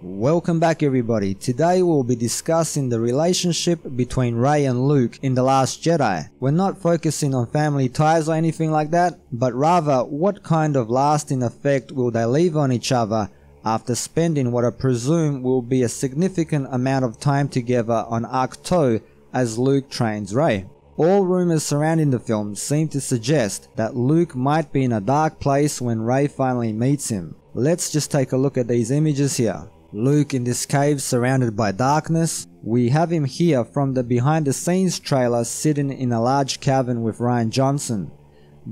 Welcome back everybody. Today we'll be discussing the relationship between Rey and Luke in The Last Jedi. We're not focusing on family ties or anything like that, but rather what kind of lasting effect will they leave on each other after spending what I presume will be a significant amount of time together on Ahch-to as Luke trains Rey. All rumors surrounding the film seem to suggest that Luke might be in a dark place when Rey finally meets him. Let's just take a look at these images here. Luke in this cave surrounded by darkness. We have him here from the behind the scenes trailer sitting in a large cabin with Rian Johnson.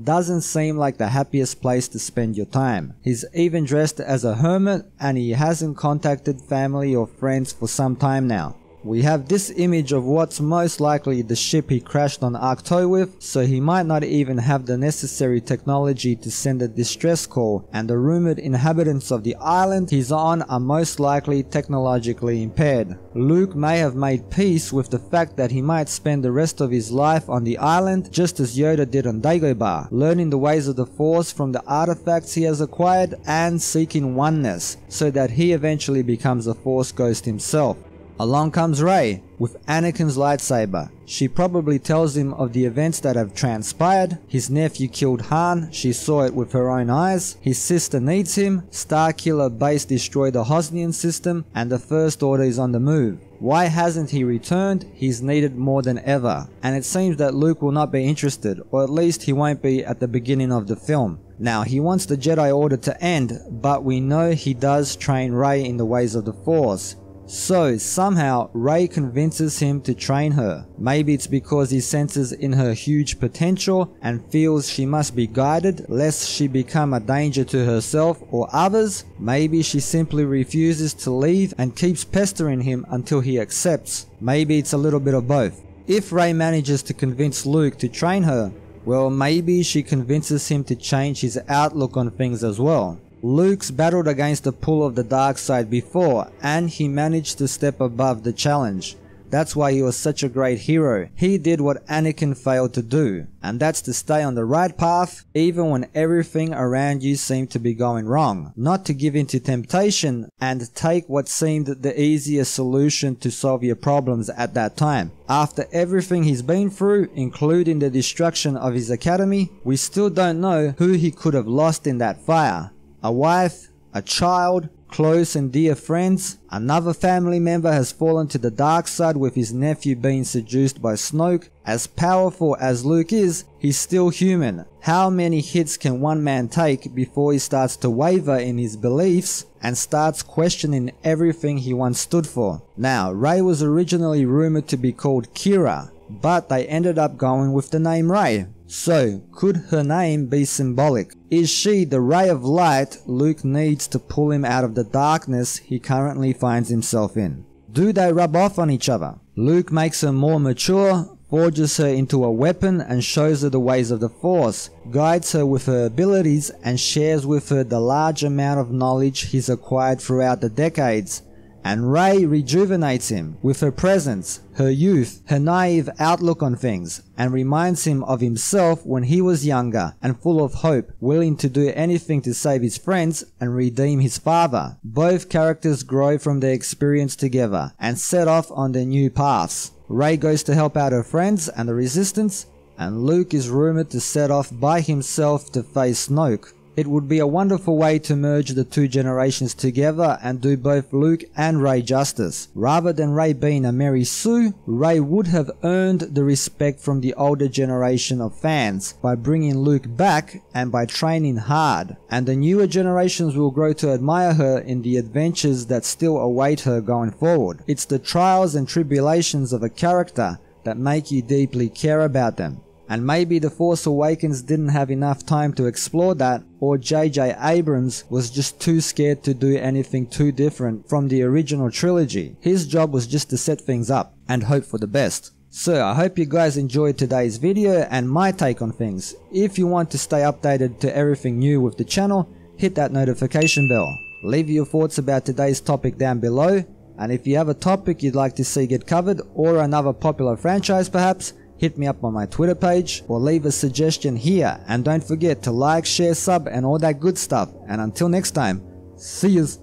Doesn't seem like the happiest place to spend your time. He's even dressed as a hermit and he hasn't contacted family or friends for some time now. We have this image of what's most likely the ship he crashed on Ahch-to with, so he might not even have the necessary technology to send a distress call, and the rumored inhabitants of the island he's on are most likely technologically impaired. Luke may have made peace with the fact that he might spend the rest of his life on the island just as Yoda did on Dagobah, learning the ways of the Force from the artifacts he has acquired and seeking oneness, so that he eventually becomes a Force ghost himself. Along comes Rey with Anakin's lightsaber. She probably tells him of the events that have transpired. His nephew killed Han, she saw it with her own eyes. His sister needs him. Starkiller Base destroyed the Hosnian system and the First Order is on the move. Why hasn't he returned? He's needed more than ever. And it seems that Luke will not be interested, or at least he won't be at the beginning of the film. Now, he wants the Jedi Order to end, but we know he does train Rey in the ways of the Force. So, somehow, Rey convinces him to train her. Maybe it's because he senses in her huge potential and feels she must be guided lest she become a danger to herself or others. Maybe she simply refuses to leave and keeps pestering him until he accepts. Maybe it's a little bit of both. If Rey manages to convince Luke to train her, well, maybe she convinces him to change his outlook on things as well. Luke's battled against the pull of the dark side before, and he managed to step above the challenge. That's why he was such a great hero. He did what Anakin failed to do, and that's to stay on the right path even when everything around you seemed to be going wrong. Not to give in to temptation and take what seemed the easiest solution to solve your problems at that time. After everything he's been through, including the destruction of his academy, we still don't know who he could have lost in that fire. A wife, a child, close and dear friends. Another family member has fallen to the dark side with his nephew being seduced by Snoke. As powerful as Luke is, he's still human. How many hits can one man take before he starts to waver in his beliefs and starts questioning everything he once stood for? Now, Rey was originally rumored to be called Kira, but they ended up going with the name Rey. So, could her name be symbolic? Is she the ray of light Luke needs to pull him out of the darkness he currently finds himself in? Do they rub off on each other? Luke makes her more mature, forges her into a weapon and shows her the ways of the Force, guides her with her abilities and shares with her the large amount of knowledge he's acquired throughout the decades. And Rey rejuvenates him with her presence, her youth, her naive outlook on things, and reminds him of himself when he was younger and full of hope, willing to do anything to save his friends and redeem his father. Both characters grow from their experience together and set off on their new paths. Rey goes to help out her friends and the Resistance, and Luke is rumored to set off by himself to face Snoke. It would be a wonderful way to merge the two generations together and do both Luke and Rey justice. Rather than Rey being a Mary Sue, Rey would have earned the respect from the older generation of fans by bringing Luke back and by training hard. And the newer generations will grow to admire her in the adventures that still await her going forward. It's the trials and tribulations of a character that make you deeply care about them. And maybe The Force Awakens didn't have enough time to explore that, or J.J. Abrams was just too scared to do anything too different from the original trilogy. His job was just to set things up and hope for the best. So I hope you guys enjoyed today's video and my take on things. If you want to stay updated to everything new with the channel, hit that notification bell. Leave your thoughts about today's topic down below, and if you have a topic you'd like to see get covered or another popular franchise perhaps, hit me up on my Twitter page or leave a suggestion here, and don't forget to like, share, sub and all that good stuff. And until next time, see yous.